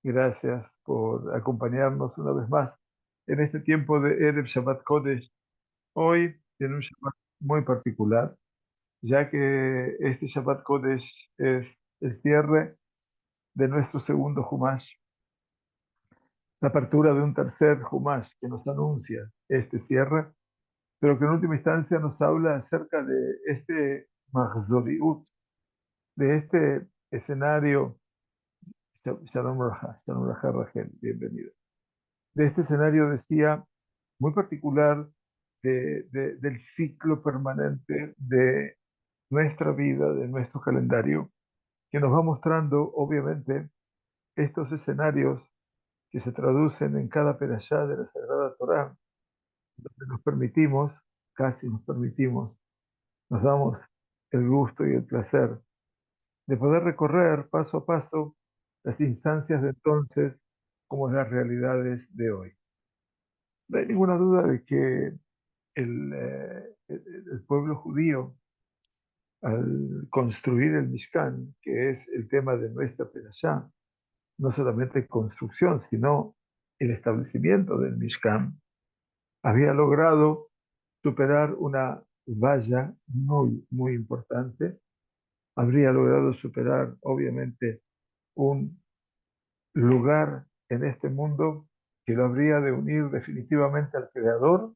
Gracias por acompañarnos una vez más en este tiempo de Erev Shabbat Kodesh. Hoy tiene un Shabbat muy particular, ya que este Shabbat Kodesh es el cierre de nuestro segundo Humash, la apertura de un tercer Humash que nos anuncia este cierre, pero que en última instancia nos habla acerca de este Mahzoriut, de este escenario. Shalom Raja Rachel, bienvenido. De este escenario, decía, muy particular del ciclo permanente de nuestra vida, de nuestro calendario, que nos va mostrando, obviamente, estos escenarios que se traducen en cada perashá de la Sagrada Torá, donde nos permitimos, casi nos permitimos, nos damos el gusto y el placer de poder recorrer paso a paso las instancias de entonces como las realidades de hoy. No hay ninguna duda de que el pueblo judío, al construir el Mishkan, que es el tema de nuestra perashá, no solamente construcción, sino el establecimiento del Mishkan, había logrado superar una valla muy, muy importante, habría logrado superar, obviamente, un lugar en este mundo que lo habría de unir definitivamente al Creador,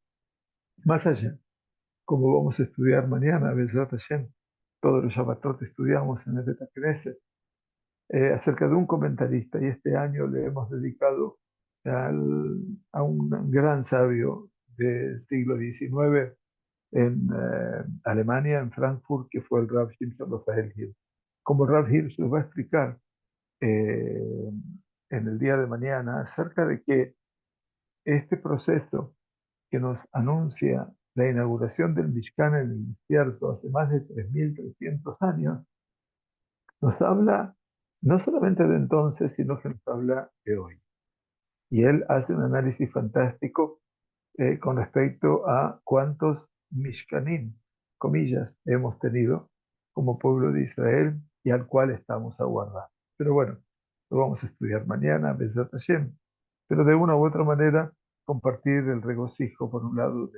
más allá, como vamos a estudiar mañana, Bezrat Hashem. Todos los Shabbatot estudiamos en el Beta Knesset, acerca de un comentarista, y este año le hemos dedicado a un gran sabio del siglo XIX en Alemania, en Frankfurt, que fue el Rav Shimshon Raphael Hirsch. Como Rav Hirsch nos va a explicar eh, en el día de mañana acerca de que este proceso que nos anuncia la inauguración del Mishkan en el desierto hace más de 3.300 años, nos habla no solamente de entonces, sino que nos habla de hoy. Y él hace un análisis fantástico con respecto a cuántos Mishkanim, comillas, hemos tenido como pueblo de Israel y al cual estamos aguardando. Pero bueno, lo vamos a estudiar mañana, Bezrat Hashem, pero de una u otra manera compartir el regocijo, por un lado,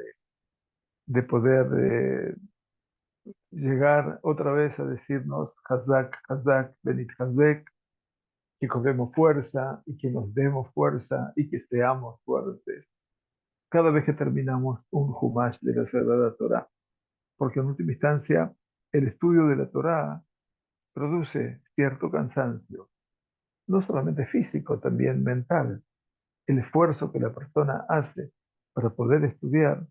de poder llegar otra vez a decirnos Hazak, Hazak, Benit Hazek, que cobremos fuerza y que nos demos fuerza y que seamos fuertes cada vez que terminamos un Humash de la Sagrada Torá, porque en última instancia el estudio de la Torá produce cierto cansancio, no solamente físico, también mental. El esfuerzo que la persona hace para poder estudiar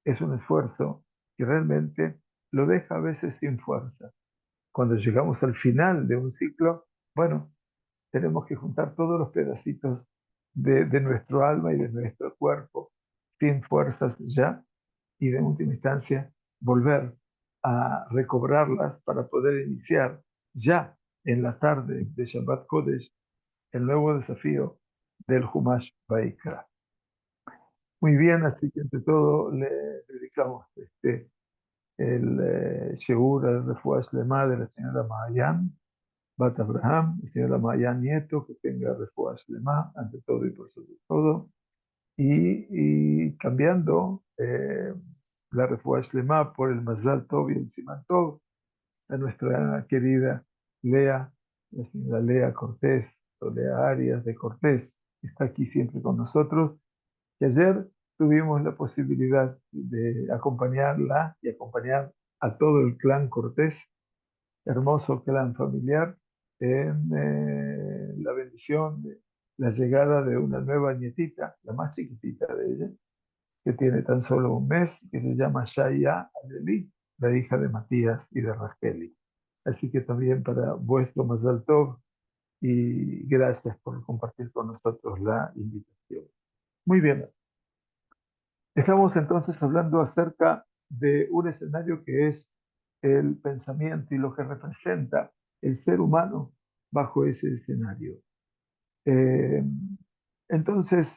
es un esfuerzo que realmente lo deja a veces sin fuerza. Cuando llegamos al final de un ciclo, bueno, tenemos que juntar todos los pedacitos de nuestro alma y de nuestro cuerpo sin fuerzas ya y de última instancia volver a recobrarlas para poder iniciar ya en la tarde de Shabbat Kodesh el nuevo desafío del Humash Vaikra. Muy bien, así que ante todo le dedicamos el Sheur al Refuah Shlema de la señora Mahayan Bat Abraham, la señora Mahayan Nieto, que tenga Refuah Shlema ante todo y por sobre todo, y cambiando la Refuah Shlema por el Mazal Tov y el Siman Tov a nuestra querida Lea, la señora Lea Cortés, o Lea Arias de Cortés, que está aquí siempre con nosotros, que ayer tuvimos la posibilidad de acompañarla y acompañar a todo el clan Cortés, hermoso clan familiar, en la bendición de la llegada de una nueva nietita, la más chiquitita de ella, que tiene tan solo un mes, que se llama Shaya Adeli, la hija de Matías y de Racheli. Así que también para vuestro Mazal Tov y gracias por compartir con nosotros la invitación. Muy bien, estamos entonces hablando acerca de un escenario que es el pensamiento y lo que representa el ser humano bajo ese escenario. Eh, entonces,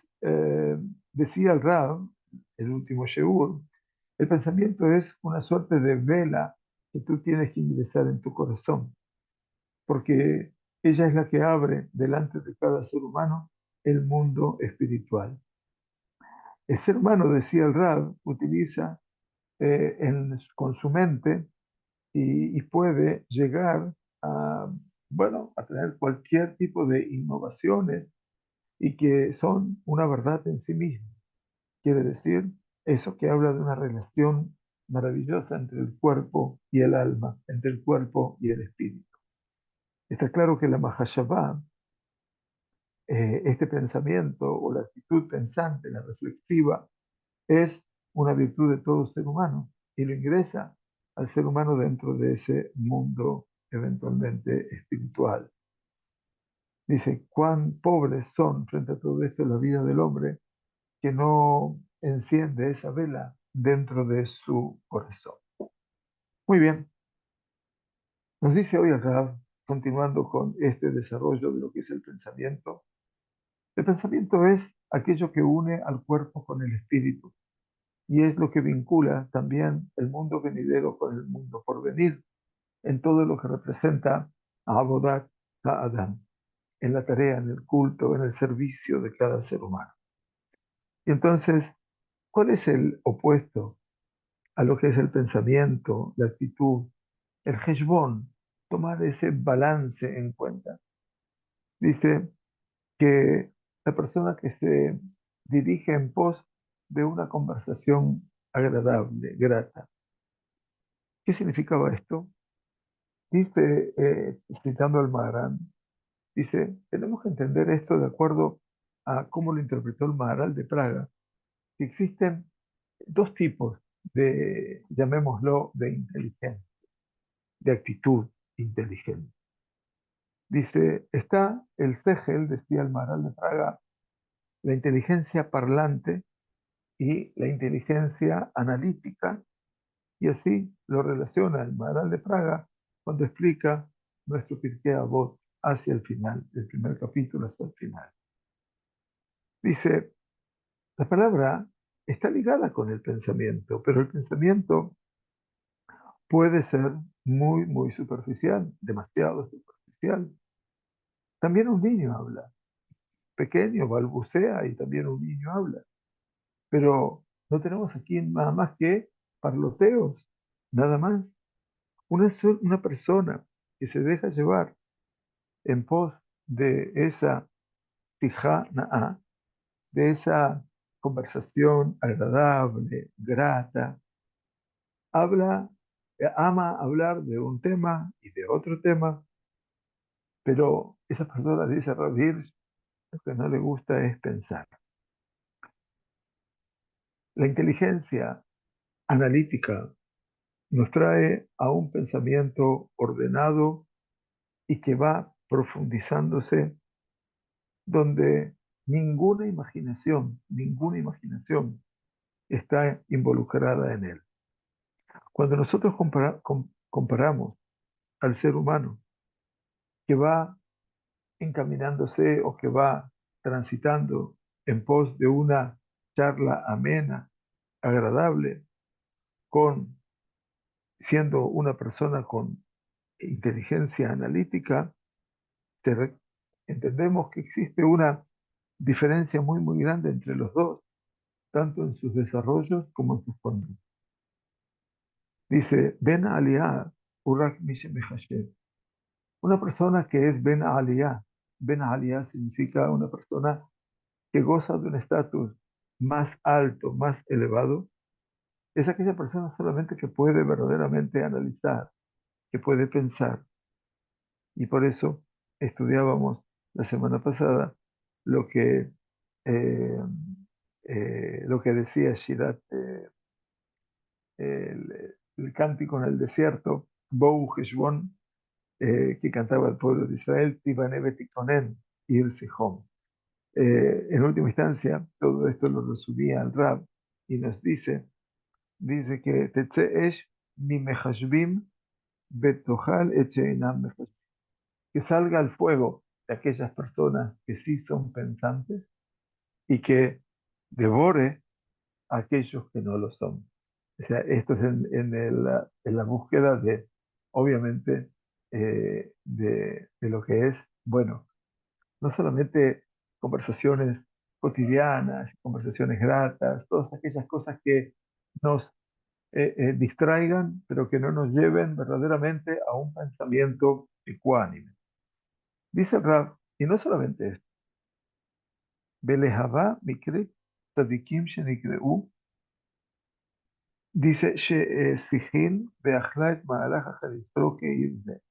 decía el Rab, el último Sheur, el pensamiento es una suerte de vela que tú tienes que ingresar en tu corazón, porque Ella es la que abre delante de cada ser humano el mundo espiritual. El ser humano, decía el Rab, utiliza con su mente y puede llegar a, bueno, a tener cualquier tipo de innovaciones y que son una verdad en sí misma. Quiere decir eso que habla de una relación maravillosa entre el cuerpo y el alma, entre el cuerpo y el espíritu. Está claro que la Mahashabá, este pensamiento o la actitud pensante, la reflexiva, es una virtud de todo ser humano y lo ingresa al ser humano dentro de ese mundo eventualmente espiritual. Dice, cuán pobres son frente a todo esto la vida del hombre que no enciende esa vela dentro de su corazón. Muy bien, nos dice hoy acá, continuando con este desarrollo de lo que es el pensamiento es aquello que une al cuerpo con el espíritu y es lo que vincula también el mundo venidero con el mundo por venir, en todo lo que representa a Abodat Ha'adam, en la tarea, en el culto, en el servicio de cada ser humano. Y entonces, ¿cuál es el opuesto a lo que es el pensamiento, la actitud, el heshbon? Tomar ese balance en cuenta. Dice que la persona que se dirige en pos de una conversación agradable, grata. ¿Qué significaba esto? Dice, citando al Maharán, dice, tenemos que entender esto de acuerdo a cómo lo interpretó el Maharal de Praga, que existen dos tipos de, llamémoslo, de inteligencia, de actitud inteligente. Dice, está el Segel, decía el Maharal de Praga, la inteligencia parlante y la inteligencia analítica, y así lo relaciona el Maharal de Praga cuando explica nuestro Pirkei Avot hacia el final, del primer capítulo hasta el final. Dice, la palabra está ligada con el pensamiento, pero el pensamiento puede ser muy, muy superficial, demasiado superficial. También un niño habla, pequeño, balbucea y también un niño habla. Pero no tenemos aquí nada más que parloteos, nada más. Una persona que se deja llevar en pos de esa tijá de esa conversación agradable, grata, habla, ama hablar de un tema y de otro tema, pero esa persona dice Rabir, lo que no le gusta es pensar. La inteligencia analítica nos trae a un pensamiento ordenado y que va profundizándose, donde ninguna imaginación está involucrada en él. Cuando nosotros comparamos al ser humano que va encaminándose o que va transitando en pos de una charla amena, agradable, con siendo una persona con inteligencia analítica, entendemos que existe una diferencia muy, muy grande entre los dos, tanto en sus desarrollos como en sus conductas. Dice, Ben Aliyah, Urak Mishem Hashem. Una persona que es Ben Aliyah significa una persona que goza de un estatus más alto, más elevado, es aquella persona solamente que puede verdaderamente analizar, que puede pensar. Y por eso estudiábamos la semana pasada lo que, eh, lo que decía Shirat, el cántico en el desierto, Bou Heshbon, que cantaba el pueblo de Israel, Tibane Betikonen, Ir Sihom. En última instancia, todo esto lo resumía el Rab y nos dice que Tetze Esh mi mehashbim betohal echeinam mehashbim, que salga al fuego de aquellas personas que sí son pensantes y que devore a aquellos que no lo son. O sea, esto es en la búsqueda de, obviamente, de lo que es, bueno, no solamente conversaciones cotidianas, conversaciones gratas, todas aquellas cosas que nos distraigan, pero que no nos lleven verdaderamente a un pensamiento ecuánime. Dice el Rab, y no solamente esto, Belejabá mikre tzadikim shenikreu, dice, Sijin beachla ma'alach ha'charitzro ke'ir.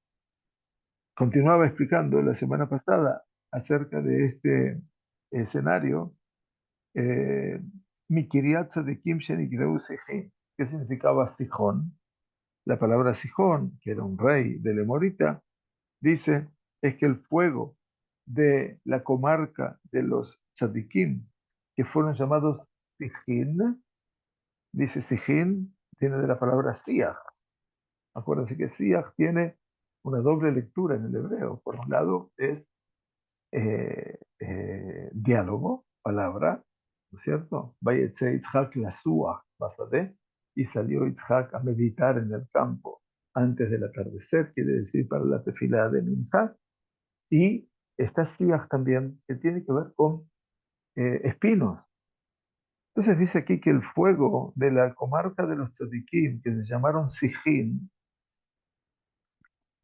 Continuaba explicando la semana pasada acerca de este escenario, Mikiriat Tzadikim Shenikreu Sijin. ¿Qué significaba Sijón? La palabra Sijón, que era un rey del Emorita, dice, es que el fuego de la comarca de los Tzadikim, que fueron llamados Sijin, dice Sijin, viene de la palabra Siach. Acuérdense que Siach tiene una doble lectura en el hebreo. Por un lado es diálogo, palabra, ¿no es cierto? Vayetze Yitzhak lasúa, basadé, y salió Yitzhak a meditar en el campo antes del atardecer, quiere decir para la tefilá de Minchá, y está Siach también, que tiene que ver con espinos. Entonces dice aquí que el fuego de la comarca de los tzadikim, que se llamaron Sijin,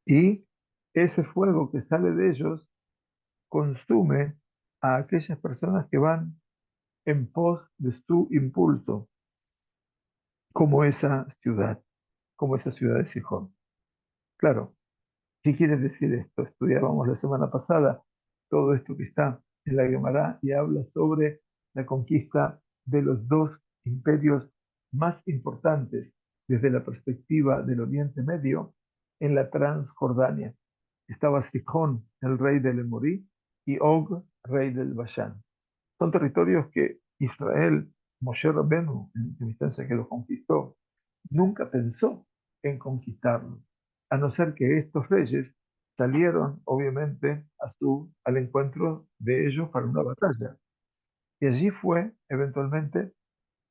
y ese fuego que sale de ellos consume a aquellas personas que van en pos de su impulso, como esa ciudad, como esa ciudad de Sijón. Claro, ¿qué quiere decir esto? Estudiábamos la semana pasada todo esto que está en la Gemara y habla sobre la conquista de los dos imperios más importantes desde la perspectiva del Oriente Medio en la Transjordania. Estaba Sijón, el rey del Emorí, y Og, rey del Bashán. Son territorios que Israel, Moshe Rabbeinu, en última instancia que los conquistó, nunca pensó en conquistarlos, a no ser que estos reyes salieron, obviamente, al encuentro de ellos para una batalla. Y allí fue, eventualmente,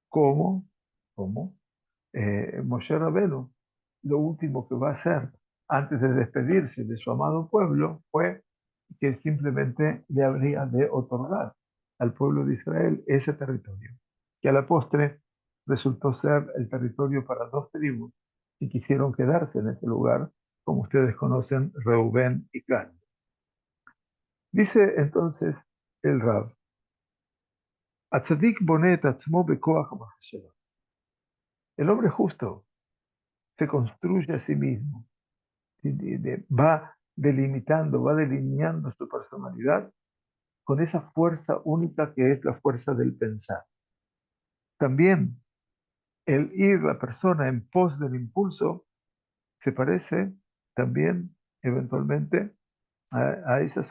como, como Moshe Rabbeinu, lo último que va a hacer antes de despedirse de su amado pueblo fue que simplemente le habría de otorgar al pueblo de Israel ese territorio, que a la postre resultó ser el territorio para dos tribus que quisieron quedarse en ese lugar, como ustedes conocen, Reubén y Gad. Dice entonces el Rab, "Atzadik bonet atzmo bekoach machshava". El hombre justo se construye a sí mismo, va delimitando, va delineando su personalidad con esa fuerza única que es la fuerza del pensar. También el ir la persona en pos del impulso se parece también eventualmente a esa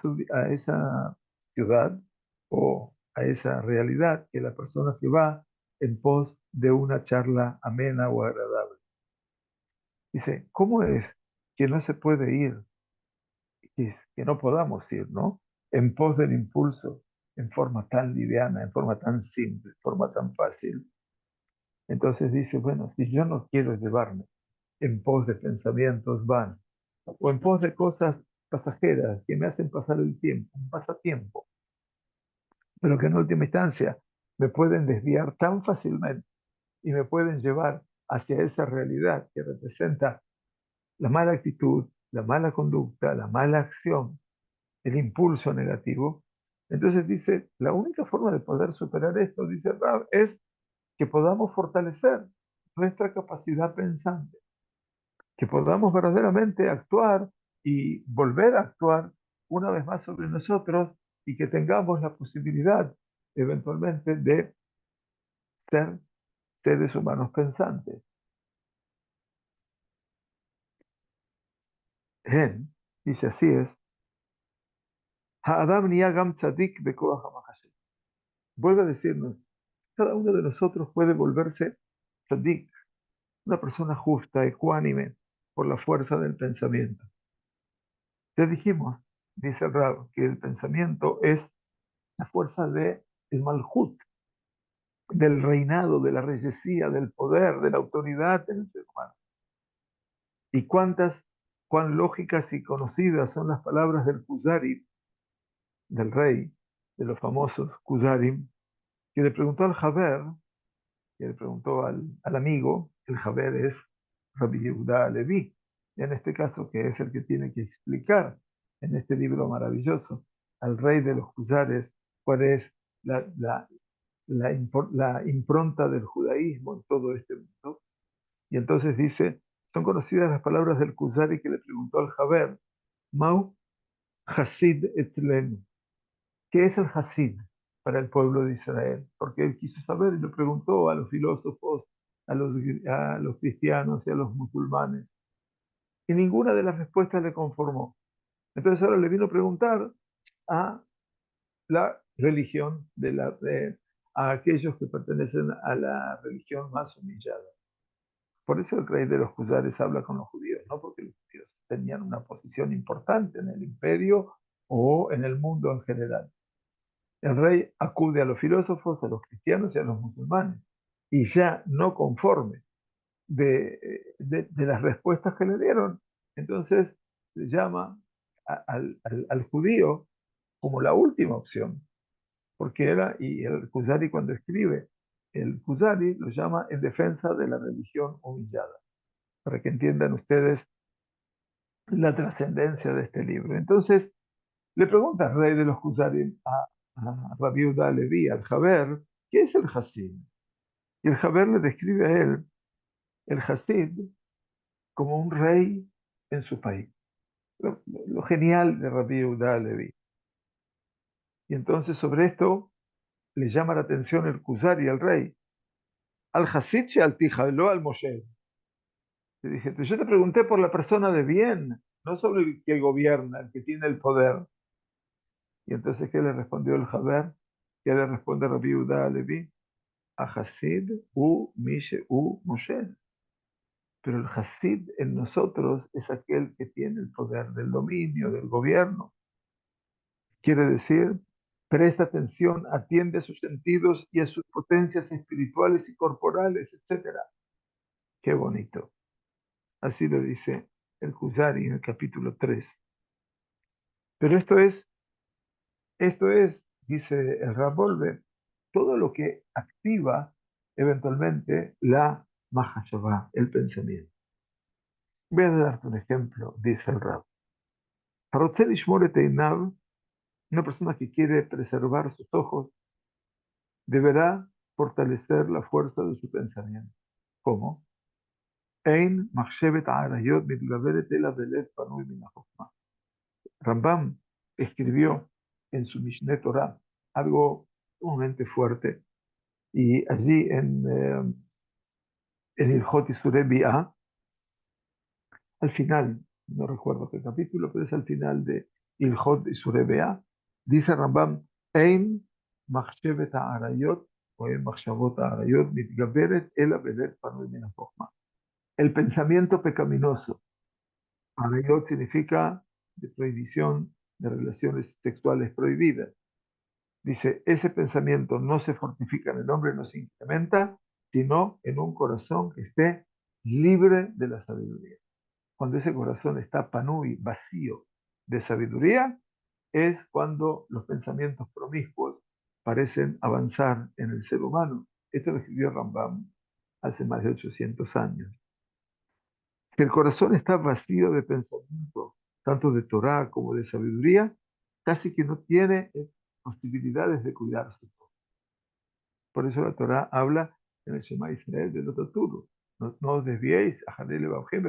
ciudad o a esa realidad que la persona que va en pos de una charla amena o agradable. Dice, ¿cómo es que no se puede ir, que no podamos ir, ¿no? En pos del impulso, en forma tan liviana, en forma tan simple, en forma tan fácil. Entonces dice, bueno, si yo no quiero llevarme en pos de pensamientos vanos o en pos de cosas pasajeras que me hacen pasar el tiempo, un pasatiempo, pero que en última instancia me pueden desviar tan fácilmente y me pueden llevar hacia esa realidad que representa la mala actitud, la mala conducta, la mala acción, el impulso negativo. Entonces dice, la única forma de poder superar esto, dice Rab, es que podamos fortalecer nuestra capacidad pensante, que podamos verdaderamente actuar y volver a actuar una vez más sobre nosotros y que tengamos la posibilidad eventualmente de ser seres humanos pensantes. Gen dice así es, Ha'adam niyah gam tzadik bekoach hamachashet. Vuelve a decirnos, cada uno de nosotros puede volverse tzadik, una persona justa, ecuánime, por la fuerza del pensamiento. Ya dijimos, dice el Rab, que el pensamiento es la fuerza de el malhut, del reinado, de la reyesía, del poder, de la autoridad en el ser humano. ¿Y cuántas cuán lógicas y conocidas son las palabras del Kuzari, del rey, de los famosos Kuzarim, que le preguntó al Haber, que le preguntó al amigo, el Haber es Rabbi Yehuda Levi, en este caso que es el que tiene que explicar en este libro maravilloso al rey de los Kuzares cuál es la impronta del judaísmo en todo este mundo. Y entonces dice, son conocidas las palabras del Kuzari que le preguntó al Haber, Mau Hasid Etzlenu. ¿Qué es el Hasid para el pueblo de Israel? Porque él quiso saber y lo preguntó a los filósofos, a los cristianos y a los musulmanes. Y ninguna de las respuestas le conformó. Entonces ahora le vino a preguntar a la religión, a aquellos que pertenecen a la religión más humillada. Por eso el rey de los Kuzares habla con los judíos, no porque los judíos tenían una posición importante en el imperio o en el mundo en general. El rey acude a los filósofos, a los cristianos y a los musulmanes, y ya no conforme de las respuestas que le dieron, entonces le llama al judío como la última opción, porque y el Kuzari cuando escribe, el Kuzari lo llama en defensa de la religión humillada, para que entiendan ustedes la trascendencia de este libro. Entonces, le pregunta al rey de los Kuzarim a Rabbi Yehuda Levi, al Haber, ¿qué es el Hasid? Y el Haber le describe a él el Hasid como un rey en su país. Lo genial de Rabbi Yehuda Levi. Y entonces sobre esto le llama la atención el Kuzari, el rey, al Hasid y al Tijalo al Moshe. Le dije, yo te pregunté por la persona de bien, no sobre el que gobierna, el que tiene el poder. Y entonces, ¿qué le respondió el Haber? ¿Qué le responde Rabbi Yehuda Levi? A Hasid u Mishe u Moshe. Pero el Hasid en nosotros es aquel que tiene el poder del dominio, del gobierno. Quiere decir, presta atención, atiende a sus sentidos y a sus potencias espirituales y corporales, etc. Qué bonito. Así lo dice el Kuzari en el capítulo 3. Pero esto es, dice el Rabolve, todo lo que activa eventualmente la Mahashabá, el pensamiento. Voy a darte un ejemplo, dice el Rab. Una persona que quiere preservar sus ojos deberá fortalecer la fuerza de su pensamiento. ¿Cómo? Ein machshevet arayot mitgaveret ela belev panui min hachokma. Rambam escribió en su Mishneh Torah algo sumamente fuerte y allí en Ilhot Isurei Bi'ah, al final, no recuerdo qué capítulo, pero es al final de Ilhot Isurei Bi'ah, dice Rambam, Ein machshevet ha'arayot o en machshavot ha'arayot mitgaveret ela belev panui min hachokma. El pensamiento pecaminoso. Arayot significa de prohibición de relaciones sexuales prohibidas. Dice, ese pensamiento no se fortifica en el hombre, no se incrementa, sino en un corazón que esté libre de la sabiduría. Cuando ese corazón está panui, vacío de sabiduría, es cuando los pensamientos promiscuos parecen avanzar en el ser humano. Esto lo escribió Rambam hace más de 800 años. Si el corazón está vacío de pensamiento, tanto de Torah como de sabiduría, casi que no tiene posibilidades de cuidarse. Por eso la Torah habla en el Shema Israel del otro turno. No os desviéis a Hanele Babjem,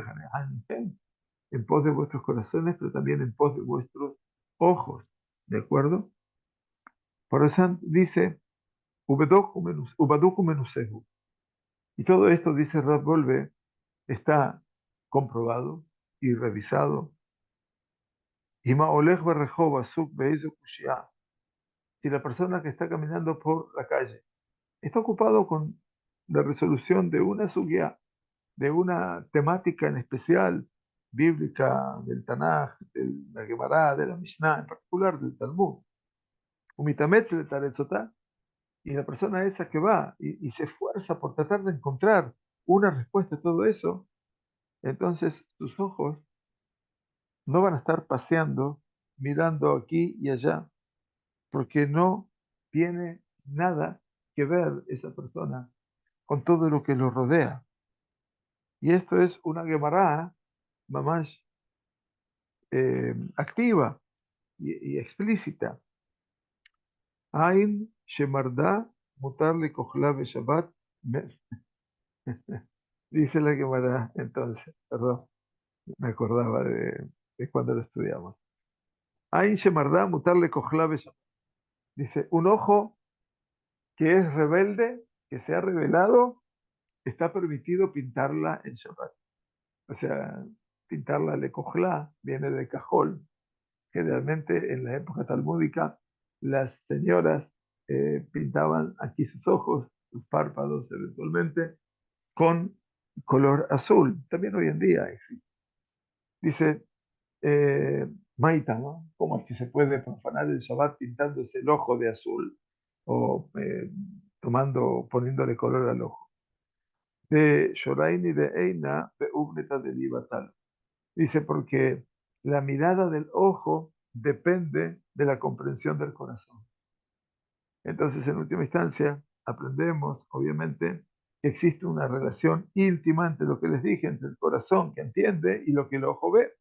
en pos de vuestros corazones, pero también en pos de vuestros ojos. ¿De acuerdo? Por eso dice, Ubaduku menusehu. Y todo esto, dice Rav Golbe, está comprobado y revisado. Ima olech berrejov asuk beizu kushia. Si la persona que está caminando por la calle está ocupado con la resolución de una sugya, de una temática en especial, bíblica, del Tanaj, de la Gemara, de la Mishnah, en particular del Talmud, y la persona esa que va y se esfuerza por tratar de encontrar una respuesta a todo eso, entonces sus ojos no van a estar paseando, mirando aquí y allá, porque no tiene nada que ver esa persona con todo lo que lo rodea. Y esto es una Gemara más activa y explícita. Ain Shemarda mutar le Shabbat. Dice la Gemara entonces, perdón, me acordaba de cuando lo estudiamos. Ain Shemarda mutar le Shabbat. Dice, un ojo que es rebelde, que se ha revelado, está permitido pintarla en Shabbat. O sea, pintarla le viene de cajol. Generalmente en la época talmúdica, las señoras pintaban aquí sus ojos, sus párpados eventualmente, con color azul. También hoy en día existe. Dice, Maita, ¿no? ¿Cómo es que se puede profanar el Shabbat pintándose el ojo de azul o poniéndole color al ojo? De Shoraini de Eina, de Ugneta de Libatal. Dice, porque la mirada del ojo depende de la comprensión del corazón. Entonces, en última instancia, aprendemos, obviamente, que existe una relación íntima entre lo que les dije, entre el corazón que entiende y lo que el ojo ve.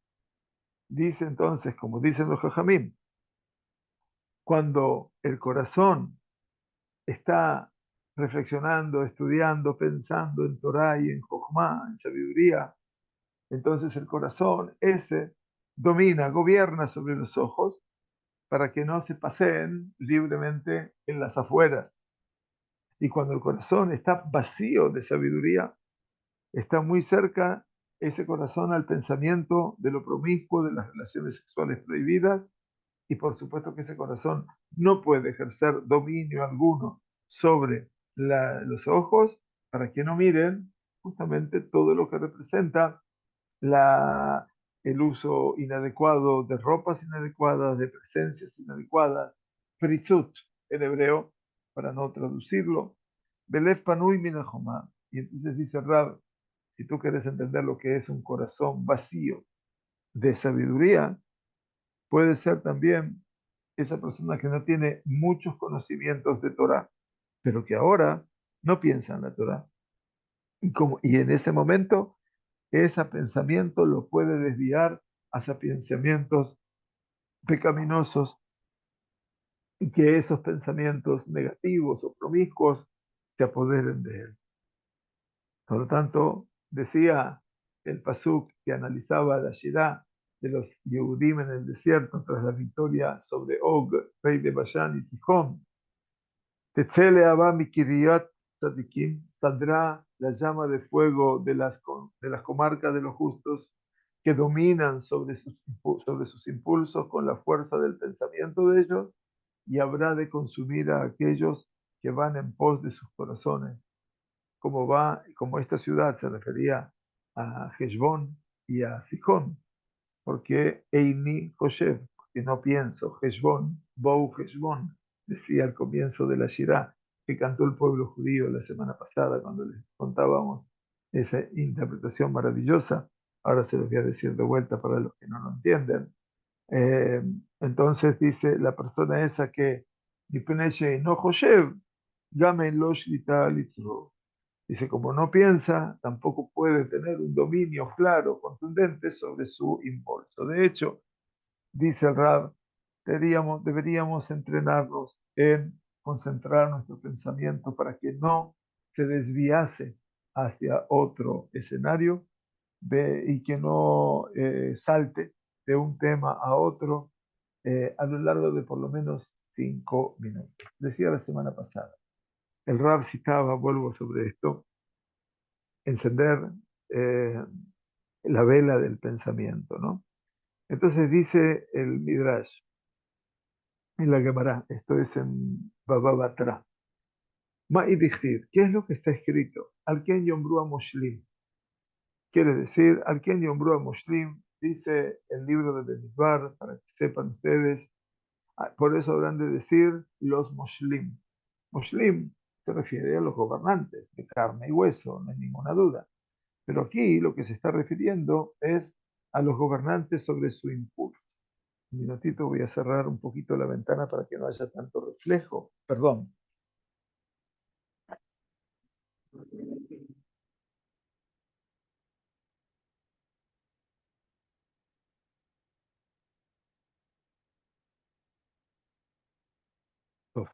Dice entonces, como dicen los jajamim, cuando el corazón está reflexionando, estudiando, pensando en Torah y en Jochma, en sabiduría, entonces el corazón ese domina, gobierna sobre los ojos para que no se paseen libremente en las afueras. Y cuando el corazón está vacío de sabiduría, está muy cerca ese corazón al pensamiento de lo promiscuo, de las relaciones sexuales prohibidas, y por supuesto que ese corazón no puede ejercer dominio alguno sobre los ojos para que no miren justamente todo lo que representa la, el uso inadecuado de ropas inadecuadas, de presencias inadecuadas, fritzut en hebreo, para no traducirlo, belef panui minahomá. Y entonces dice Rab, si tú quieres entender lo que es un corazón vacío de sabiduría, puede ser también esa persona que no tiene muchos conocimientos de Torah, pero que ahora no piensa en la Torah. Y en ese momento ese pensamiento lo puede desviar hacia pensamientos pecaminosos y que esos pensamientos negativos o promiscuos se apoderen de él. Por lo tanto, decía el Pasuk que analizaba la Shirá de los Yehudim en el desierto tras la victoria sobre Og, rey de Bashan y Tijón. Tetzele Abba mi Kiriyat Tzadikim, saldrá la llama de fuego de las comarcas de los justos que dominan sobre sus impulsos con la fuerza del pensamiento de ellos, y habrá de consumir a aquellos que van en pos de sus corazones, como esta ciudad se refería a Heshbón y a Sijón, porque Eini Hoshev, que no pienso, Heshbón, Bou Heshbón, decía al comienzo de la Shirá, que cantó el pueblo judío la semana pasada cuando les contábamos esa interpretación maravillosa. Ahora se los voy a decir de vuelta para los que no lo entienden. Eh, entonces dice la persona esa que no Hoshev, Gamen lo Shlita Litzro. Dice, como no piensa, tampoco puede tener un dominio claro, contundente sobre su impulso. De hecho, dice el Rab, deberíamos entrenarnos en concentrar nuestro pensamiento para que no se desviase hacia otro escenario y que no salte de un tema a otro a lo largo de por lo menos 5 minutos. Decía la semana pasada, el Rab citaba, vuelvo sobre esto, encender eh, la vela del pensamiento, ¿no? Entonces dice el Midrash en la Gemara, esto es en Baba Batra, Ma'idichir, ¿qué es lo que está escrito? Al Ken Yombrua Moshlim. Quiere decir, Al Ken Yombrua Moshlim, dice el libro de Benizbar, para que sepan ustedes, por eso habrán de decir los Moshlim. Moshlim se refiere a los gobernantes de carne y hueso, no hay ninguna duda. Pero aquí lo que se está refiriendo es a los gobernantes sobre su impulso. Un minutito, voy a cerrar un poquito la ventana para que no haya tanto reflejo. Perdón.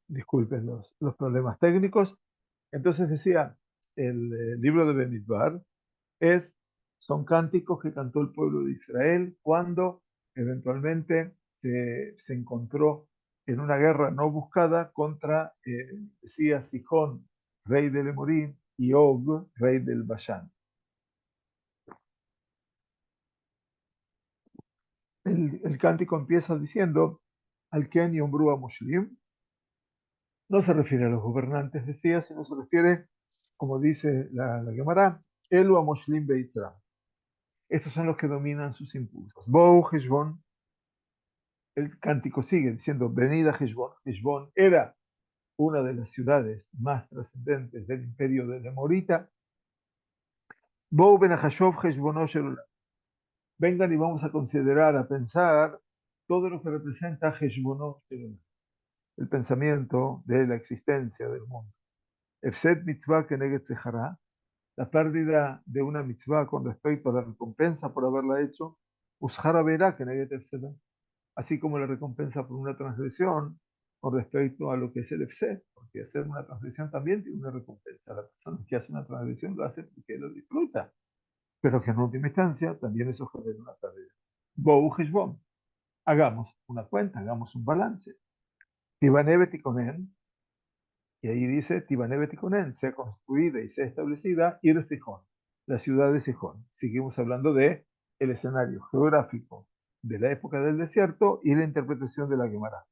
Disculpen los problemas técnicos. Entonces decía, el libro de Bemidbar es, son cánticos que cantó el pueblo de Israel cuando eventualmente se encontró en una guerra no buscada contra, decía, Sihón, rey del Emorín, y Og, rey del Bashán. El cántico empieza diciendo, al Ken Yombru a Moshlim, no se refiere a los gobernantes, decía, sino se refiere, como dice la Gemara, Elu a Moshlim Beitra. Estos son los que dominan sus impulsos. Bou Heshbon, el cántico sigue diciendo, venid a Heshbon. Heshbon era una de las ciudades más trascendentes del imperio de Demorita. Bou ben Hashov Heshbono Shelolam. Vengan y vamos a considerar, a pensar todo lo que representa Heshbono Shelolam, el pensamiento de la existencia del mundo. Efset mitzvah keneget sehara, la pérdida de una mitzvah con respecto a la recompensa por haberla hecho, ushara verá keneget efseda, así como la recompensa por una transgresión con respecto a lo que es el efsed, porque hacer una transgresión también tiene una recompensa. La persona que hace una transgresión lo hace porque lo disfruta, pero que en última instancia también eso genera una pérdida. Bou heshbon, hagamos una cuenta, hagamos un balance. Tibanebet y Conen, y ahí dice, Tibanebet y Conen, sea construida y sea establecida, Ir Sijón, la ciudad de Sijón. Seguimos hablando de el escenario geográfico de la época del desierto y la interpretación de la Gemara.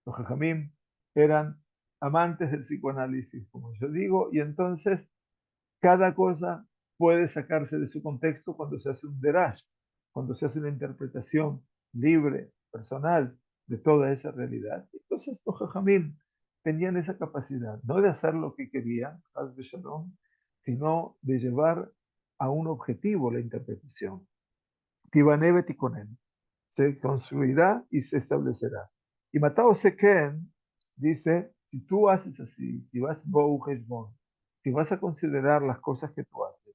Los Jajamim eran amantes del psicoanálisis, como yo digo, y entonces cada cosa puede sacarse de su contexto cuando se hace un derash, cuando se hace una interpretación libre, personal, de toda esa realidad. Entonces los Jajamim tenían esa capacidad, no de hacer lo que querían, sino de llevar a un objetivo la interpretación. Tibanebe Tikonen, se construirá y se establecerá. Y Matao Seken dice, si tú haces así, si vas Bou Heshbon, si vas a considerar las cosas que tú haces,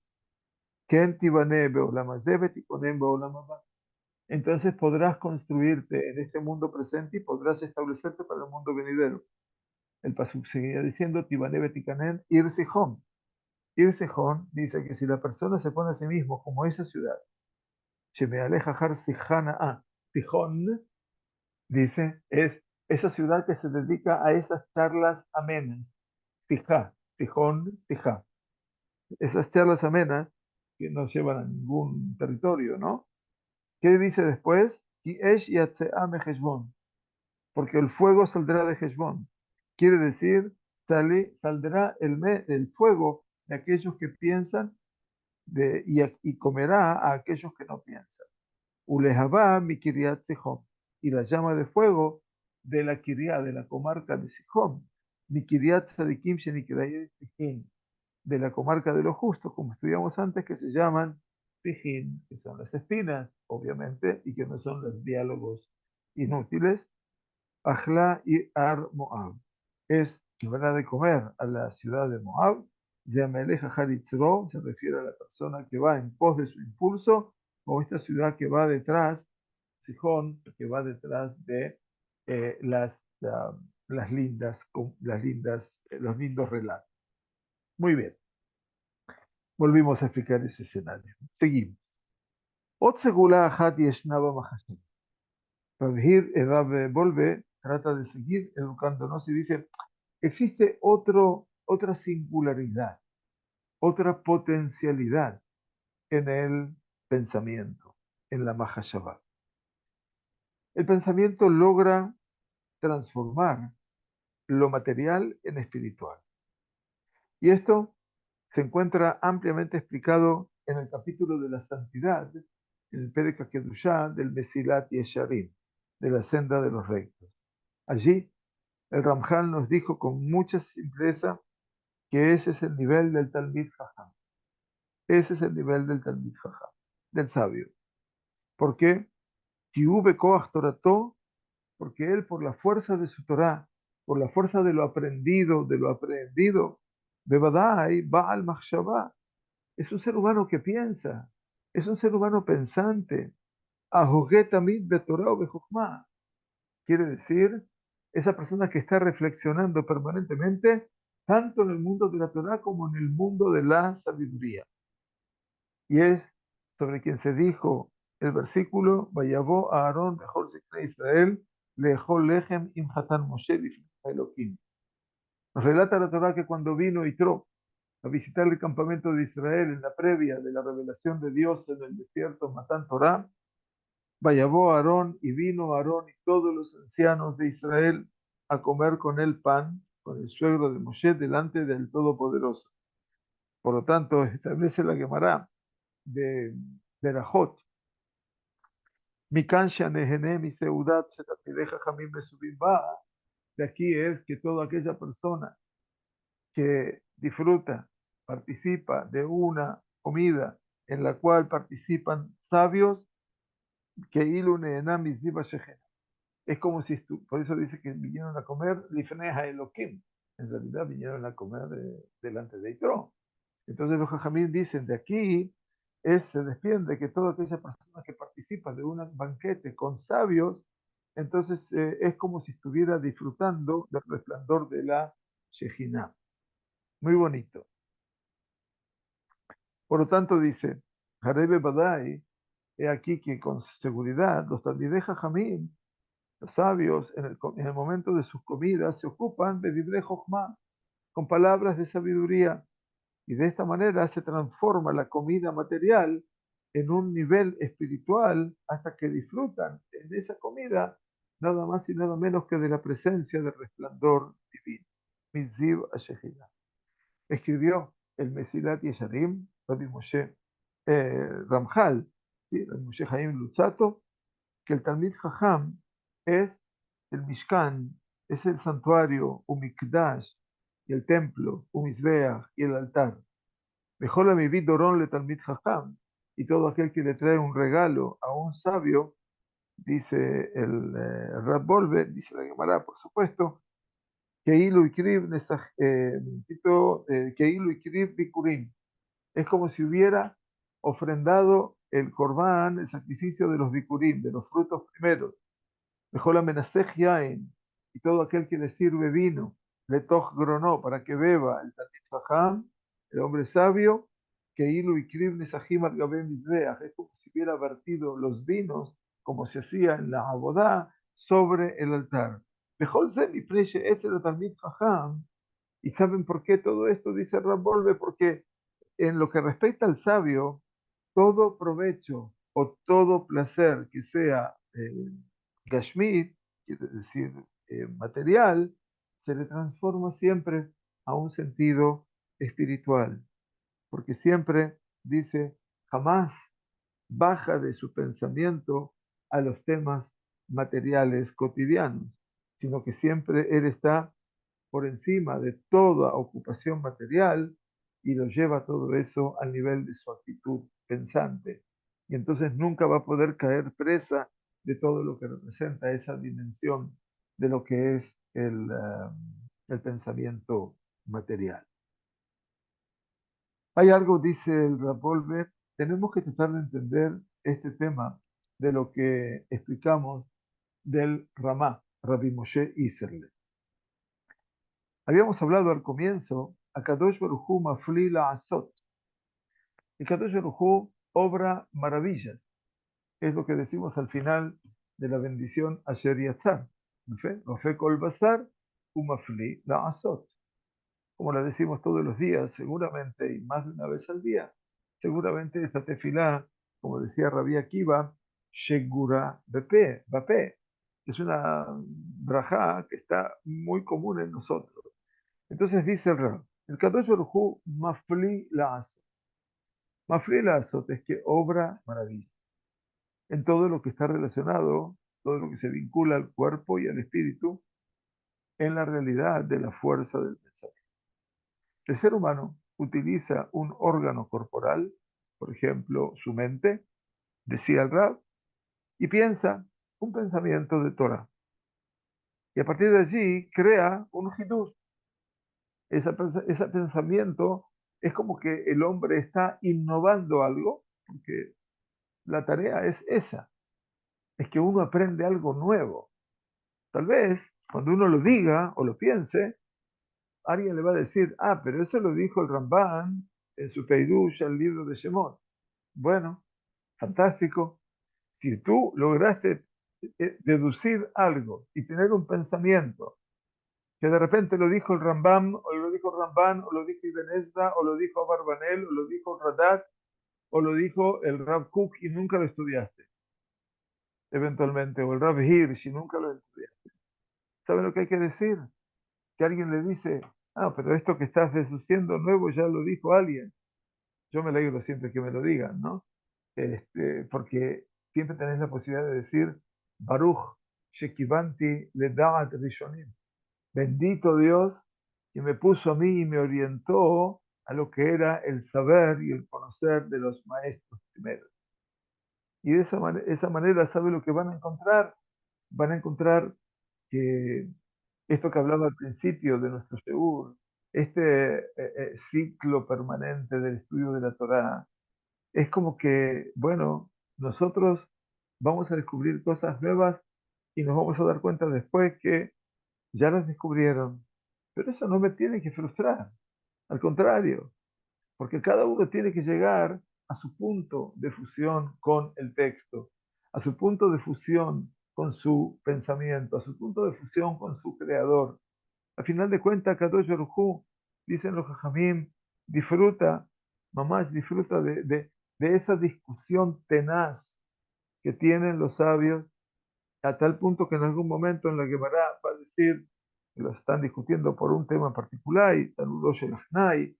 Ken Tibane Beolam Hazeh Tikonen Beolam Haba, entonces podrás construirte en este mundo presente y podrás establecerte para el mundo venidero. El Pasuk seguía diciendo, Tibane Betikanen Ir Sihon. Ir Sihon dice que si la persona se pone a sí mismo como esa ciudad, Shemealeja Har Sihana A, Sihon, dice, es esa ciudad que se dedica a esas charlas amenas, fija, fijón, fija. Esas charlas amenas que no llevan a ningún territorio, ¿no? ¿Qué dice después? Y Esh Yatseame Heshbon, porque el fuego saldrá de Heshbon. Quiere decir, saldrá el fuego de aquellos que piensan y comerá a aquellos que no piensan. Ulejabá mi Kiryat Sihon, y la llama de fuego de la Kiryat, de la comarca de Sihon, mi Kiryat Sadikim Shenikirayet Sijin, de la comarca de los justos, como estudiamos antes, que se llaman Sijin, que son las espinas, obviamente, y que no son los diálogos inútiles. Ajla y Ar Moab, es que van a de comer a la ciudad de Moab. Yameleja Haritzro se refiere a la persona que va en pos de su impulso, o esta ciudad que va detrás, Sijón, que va detrás de las lindas, los lindos relatos. Muy bien, volvimos a explicar ese escenario. Seguimos. Ot segula Ahat Yeshnaba Mahashim. Rabhir Rab Volve trata de seguir educándonos y dice, existe otra singularidad, otra potencialidad en el pensamiento, en la Mahashabá. El pensamiento logra transformar lo material en espiritual. Y esto se encuentra ampliamente explicado en el capítulo de la santidad, en el Perek Kedushá del Mesilat Yesharim, de la senda de los rectos. Allí, el Ramjal nos dijo con mucha simpleza que ese es el nivel del Talmid Jajam. Ese es el nivel del Talmid Jajam, del sabio. ¿Por qué? Que hube koach torató, porque él por la fuerza de su Torah, por la fuerza de lo aprendido, bevadai, Baal Machshavá, es un ser humano que piensa, es un ser humano pensante. Ahogé tamid betorah o bechokmah. Quiere decir, esa persona que está reflexionando permanentemente, tanto en el mundo de la Torah como en el mundo de la sabiduría. Y es sobre quien se dijo el versículo, Vayavó a Aarón, mejor de Israel, lejol lechem im hatan Moshe lifnei Elohim. Nos relata la Torah que cuando vino Yitro a visitar el campamento de Israel en la previa de la revelación de Dios en el desierto Matán Torah, Vayavó Aarón y vino Aarón y todos los ancianos de Israel a comer con él pan, con el suegro de Moshe, delante del Todopoderoso. Por lo tanto, establece la Gemara de Rajot. Mi cancha nejené, mi seudat, shetatmideja jamim mesubim ba. De aquí es que toda aquella persona que disfruta, participa de una comida en la cual participan sabios, que ilu nehenam miziva shechena. Es como si, por eso dice que vinieron a comer lifneja Elohim. En realidad vinieron a comer delante de Yitro. Entonces los jajamín dicen, de aquí se desprende que toda aquella persona que participa de un banquete con sabios, entonces es como si estuviera disfrutando del resplandor de la Shejinah. Muy bonito. Por lo tanto dice, Jarebe Badai, he aquí que con seguridad los talmidei jajamín, los sabios, en el momento de sus comidas, se ocupan de Divrei Jochma, con palabras de sabiduría. Y de esta manera se transforma la comida material en un nivel espiritual hasta que disfrutan en esa comida nada más y nada menos que de la presencia del resplandor divino. Miziv Ashehina. Escribió el Mesilat Yesharim, Rabbi Moshe Ramjal, ¿sí? Rabbi Moshe Haim Luzzatto, que el Talmid Jajam es el Mishkan, es el santuario, Umikdash, y el templo, Umizbeach, y el altar. Mejor la mi dorón le talmid jajam, y todo aquel que le trae un regalo a un sabio, dice el Rab Wolbe, dice la Gemara, por supuesto, que ilu ikrib bikurim. Es como si hubiera ofrendado el corbán, el sacrificio de los bikurim, de los frutos primeros. Mejor la menasej yain, y todo aquel que le sirve vino, le toch gronó, para que beba el talmid jajam, el hombre sabio, que ilu y krib nesajim al gabem mizbeach, es como si hubiera vertido los vinos, como se hacía en la abodá, sobre el altar. Mejor se mi preche, este es el talmid jajam, y saben por qué todo esto, dice Rambolve, porque en lo que respecta al sabio, todo provecho o todo placer que sea Gashmit, quiere decir material, se le transforma siempre a un sentido espiritual, porque siempre dice, jamás baja de su pensamiento a los temas materiales cotidianos, sino que siempre él está por encima de toda ocupación material y lo lleva todo eso al nivel de su actitud pensante. Y entonces nunca va a poder caer presa de todo lo que representa esa dimensión de lo que es el pensamiento material. Hay algo, dice el Rapolver, tenemos que tratar de entender este tema de lo que explicamos del Ramá, Rabbi Moshe Isserles. Habíamos hablado al comienzo, Akadosh Baruj Hu mafli la'asot. Y Kadosh Baruj Hu obra maravillas. Es lo que decimos al final de la bendición Asher Yatzar. Ofe kol basar hu mafli la'asot. Como la decimos todos los días, seguramente, y más de una vez al día, seguramente esta tefilá, como decía Rabbi Akiva, Shegura Bape, es una brajá que está muy común en nosotros. Entonces dice el Rab, el Kadosh Baruj Hu mafli la'asot. Mafli la'asot es que obra maravilla en todo lo que está relacionado, todo lo que se vincula al cuerpo y al espíritu, en la realidad de la fuerza del pensamiento. El ser humano utiliza un órgano corporal, por ejemplo, su mente, decía el Rab, y piensa un pensamiento de Torah. Y a partir de allí crea un hidush. Ese pensamiento es como que el hombre está innovando algo, porque la tarea es esa, es que uno aprende algo nuevo. Tal vez cuando uno lo diga o lo piense, alguien le va a decir, ah, pero eso lo dijo el Ramban en su Peirush, el libro de Shemot. Bueno, fantástico. Si tú lograste deducir algo y tener un pensamiento que de repente lo dijo el Rambam, o lo dijo Ramban, o lo dijo Ibn Ezra, o lo dijo Barbanel, o lo dijo Radak, o lo dijo el Rav Kook y nunca lo estudiaste, eventualmente, o el Rav Hirsch y nunca lo estudiaste. ¿Saben lo que hay que decir? Que alguien le dice, ah, pero esto que estás deduciendo nuevo ya lo dijo alguien. Yo me alegro siempre que me lo digan, ¿no? Porque siempre tenés la posibilidad de decir, Baruch Shekivanti le Da'at Rishonim. Bendito Dios que me puso a mí y me orientó a lo que era el saber y el conocer de los maestros primeros. Y de esa manera, ¿sabe lo que van a encontrar? Van a encontrar que esto que hablaba al principio de nuestro Sheur, este ciclo permanente del estudio de la Torá, es como que, bueno, nosotros vamos a descubrir cosas nuevas y nos vamos a dar cuenta después que ya las descubrieron. Pero eso no me tiene que frustrar, al contrario, porque cada uno tiene que llegar a su punto de fusión con el texto, a su punto de fusión con su pensamiento, a su punto de fusión con su creador. Al final de cuentas, Kadosh Baruj Hu, dicen los Jajamim, disfruta, mamás, disfruta de esa discusión tenaz que tienen los sabios, a tal punto que en algún momento en la Gemara va a decir que los están discutiendo por un tema particular, y Tanurosh el Achnai,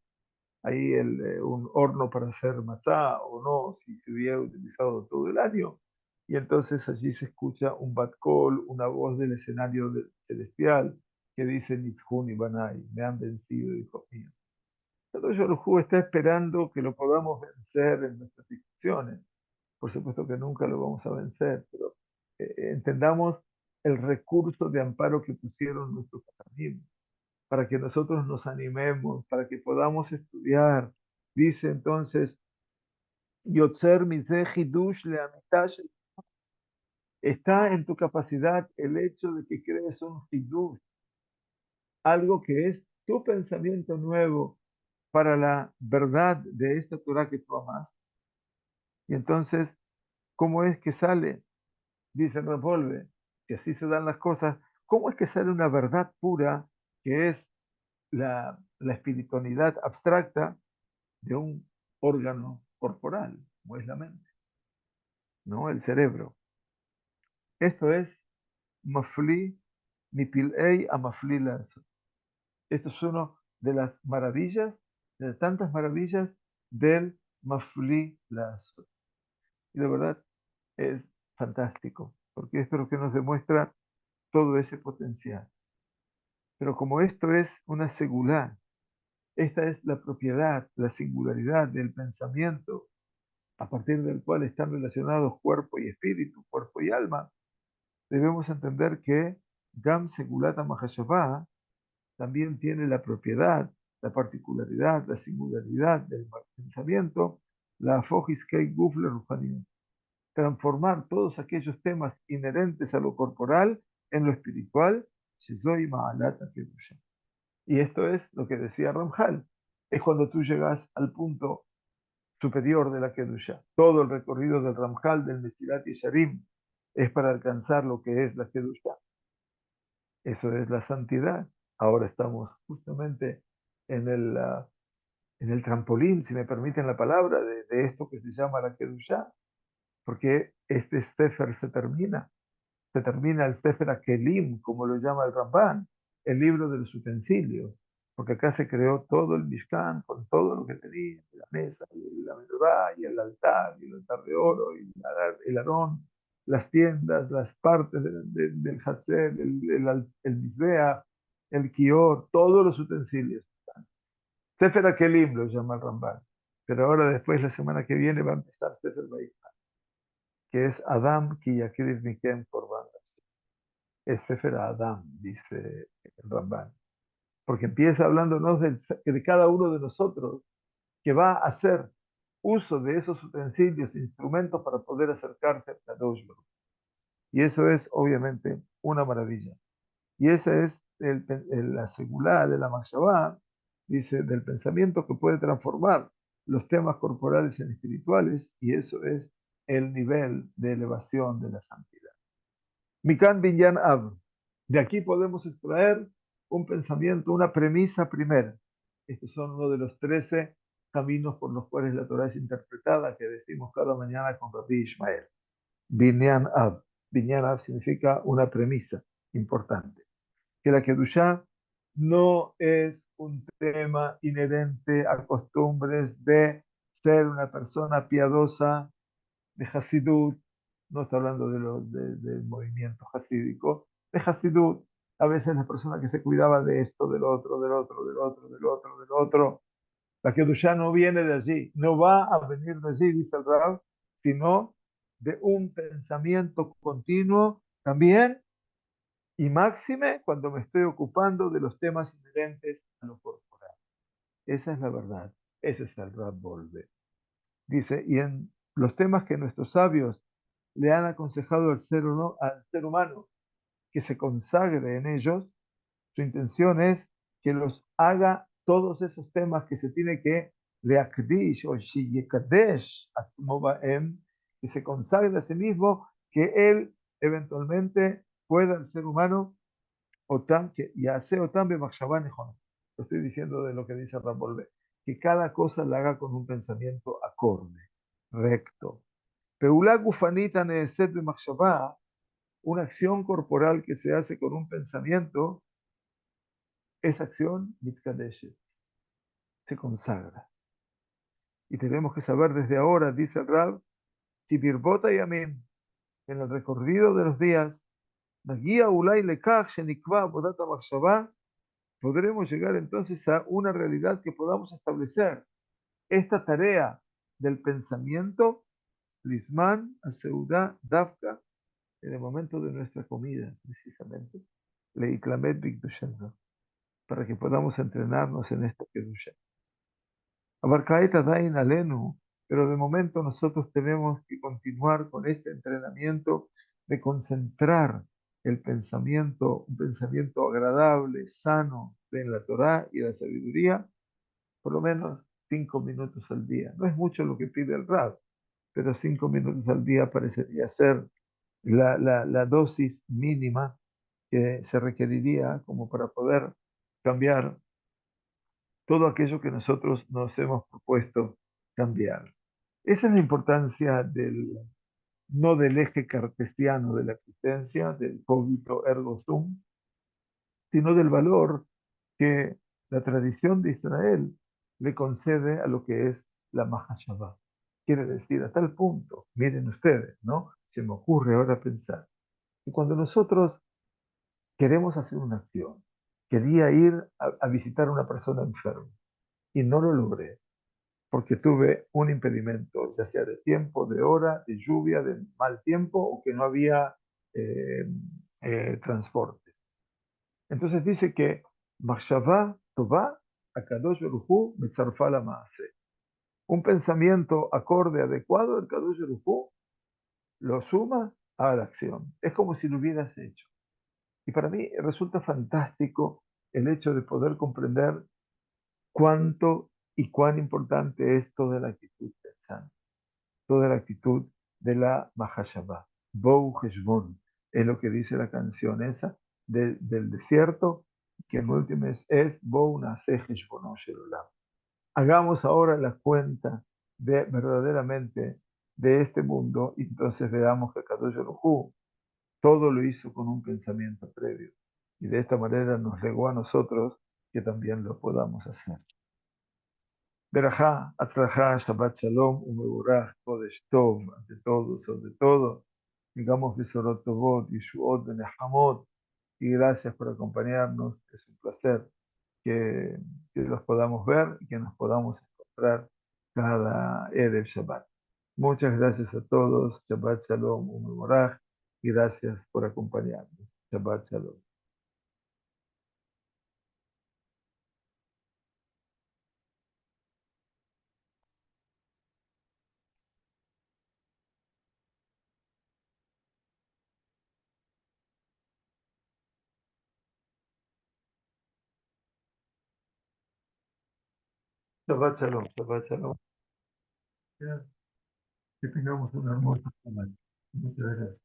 ahí un horno para hacer matzá o no, si se hubiera utilizado todo el año. Y entonces allí se escucha un bat call, una voz del escenario celestial que dice Nitzhun y Banai, me han vencido, hijo mío. Entonces Yorujú está esperando que lo podamos vencer en nuestras discusiones. Por supuesto que nunca lo vamos a vencer, pero entendamos el recurso de amparo que pusieron nuestros caminos para que nosotros nos animemos, para que podamos estudiar. Dice entonces, Yotzer Mizeh Hidush Leamitash, está en tu capacidad el hecho de que crees un Hidush, algo que es tu pensamiento nuevo para la verdad de esta Torah que tú amas. Y entonces, ¿cómo es que sale? Dice Revolve, que así se dan las cosas. ¿Cómo es que sale una verdad pura que es la espiritualidad abstracta de un órgano corporal, como es la mente, ¿no? El cerebro. Esto es Mafli Mipilei a Mafli Lazo. Esto es una de las maravillas, de tantas maravillas del Mafli Lazo. Y de verdad es fantástico, porque esto es lo que nos demuestra todo ese potencial. Pero como esto es una segulá, esta es la propiedad, la singularidad del pensamiento a partir del cual están relacionados cuerpo y espíritu, cuerpo y alma, debemos entender que Gam Segulata Mahashabá también tiene la propiedad, la particularidad, la singularidad del pensamiento, la Fojis Kei Gufle Ruhaniyut, transformar todos aquellos temas inherentes a lo corporal en lo espiritual, Shizoi Ma'alata Kedusha. Y esto es lo que decía Ramjal, es cuando tú llegas al punto superior de la Kedusha. Todo el recorrido del Ramjal, del Mesilat y Sharim, es para alcanzar lo que es la Kedusha. Eso es la santidad. Ahora estamos justamente en en el trampolín, si me permiten la palabra, de esto que se llama la Kedusha, porque este Sefer se termina el Sefer Akelim, como lo llama el Ramban, el libro de los utensilios, porque acá se creó todo el Mishkan con todo lo que tenía, la mesa, la menorá, y el altar de oro, y el arón, las tiendas, las partes del Hatzer, el Mizbeach, el Kior, todos los utensilios. Sefer Akelim lo llama el Ramban, pero ahora después, la semana que viene, va a empezar Sefer Vayikra. que es Adam ki yakriv mikem korban. Es Sefer Adam, dice el Ramban. Porque empieza hablándonos de cada uno de nosotros que va a hacer uso de esos utensilios, instrumentos para poder acercarse a Kadosh Baruj. Y eso es obviamente una maravilla. Y esa es la segulá de la Mashaba, dice, del pensamiento que puede transformar los temas corporales en espirituales, y eso es el nivel de elevación de la santidad. Mikan Binyan Ab. De aquí podemos extraer un pensamiento, una premisa primera. Estos son uno de los 13 caminos por los cuales la Torah es interpretada, que decimos cada mañana con Rabbi Ishmael. Binyan Ab. Binyan Ab significa una premisa importante. Que la Kedushá no es un tema inherente a costumbres de ser una persona piadosa, de Hasidut, no está hablando del movimiento hasídico, de Hasidut, a veces la persona que se cuidaba de esto, del otro, del otro, del otro, del otro, del otro, la Kedushá no viene de allí, no va a venir de allí, dice el Rab, sino de un pensamiento continuo también y máxime cuando me estoy ocupando de los temas inherentes a lo corporal. Esa es la verdad, ese es el Rab Volve. Dice, y en los temas que nuestros sabios le han aconsejado al ser humano que se consagre en ellos, su intención es que los haga todos esos temas que se tiene que leakdish o shiyekadesh atmobaem, que se consagre a sí mismo, que él eventualmente pueda, el ser humano, otam, que yace otam b'machshavan nechona. Lo estoy diciendo de lo que dice Rambolve, que cada cosa la haga con un pensamiento acorde, recto. Peulá gufanita neeset b'machshavá, una acción corporal que se hace con un pensamiento, esa acción mitkadeshet, se consagra. Y tenemos que saber desde ahora, dice el Rab, si birbota yamim, en el recorrido de los días, nagia ulay lekach shenikva bodata machshavá, podremos llegar entonces a una realidad que podamos establecer esta tarea del pensamiento, Lisman, Aseudá, Dafka, en el momento de nuestra comida, precisamente, Leiklamet Bigdushenra, para que podamos entrenarnos en esta Kedusha. Abarcaeta Dain Alenu, pero de momento nosotros tenemos que continuar con este entrenamiento de concentrar el pensamiento, un pensamiento agradable, sano, en la Torá y la sabiduría, por lo menos 5 minutos al día. No es mucho lo que pide el Rab, pero 5 minutos al día parecería ser la dosis mínima que se requeriría como para poder cambiar todo aquello que nosotros nos hemos propuesto cambiar. Esa es la importancia no del eje cartesiano de la existencia, del cogito ergo sum, sino del valor que la tradición de Israel le concede a lo que es la Mahashabá. Quiere decir, a tal punto, miren ustedes, ¿no? Se me ocurre ahora pensar, que cuando nosotros queremos hacer una acción, quería ir a visitar a una persona enferma y no lo logré, porque tuve un impedimento, ya sea de tiempo, de hora, de lluvia, de mal tiempo o que no había eh, transporte. Entonces dice que Machshavá Tová Akadosh Baruj Hu Metzarfá la Maase. Un pensamiento acorde, adecuado, el Kadosh Baruj Hu lo suma a la acción. Es como si lo hubieras hecho. Y para mí resulta fantástico el hecho de poder comprender cuánto y cuán importante es toda la actitud pensante, toda la actitud de la Mahashabá. Bou Heshbon es lo que dice la canción esa del desierto, que en último es Bou Naaseh Heshbono Shel Olam. Hagamos ahora la cuenta de verdaderamente de este mundo y entonces veamos que Kadosh Baruj Hu todo lo hizo con un pensamiento previo. Y de esta manera nos legó a nosotros que también lo podamos hacer. Berajá, Atrajá, Shabbat Shalom, Umeburaj, Kodesh Tov, ante todo, sobre todo, digamos Besorot Tovot, Yeshuot, Benehamot, y gracias por acompañarnos, es un placer que los podamos ver y que nos podamos encontrar cada Erev Shabbat. Muchas gracias a todos. Shabbat Shalom, Umeboraj, y gracias por acompañarnos. Shabbat Shalom. Shabbat Shalom, Shabbat Shalom. Que tengamos una hermosa semana. Muchas gracias.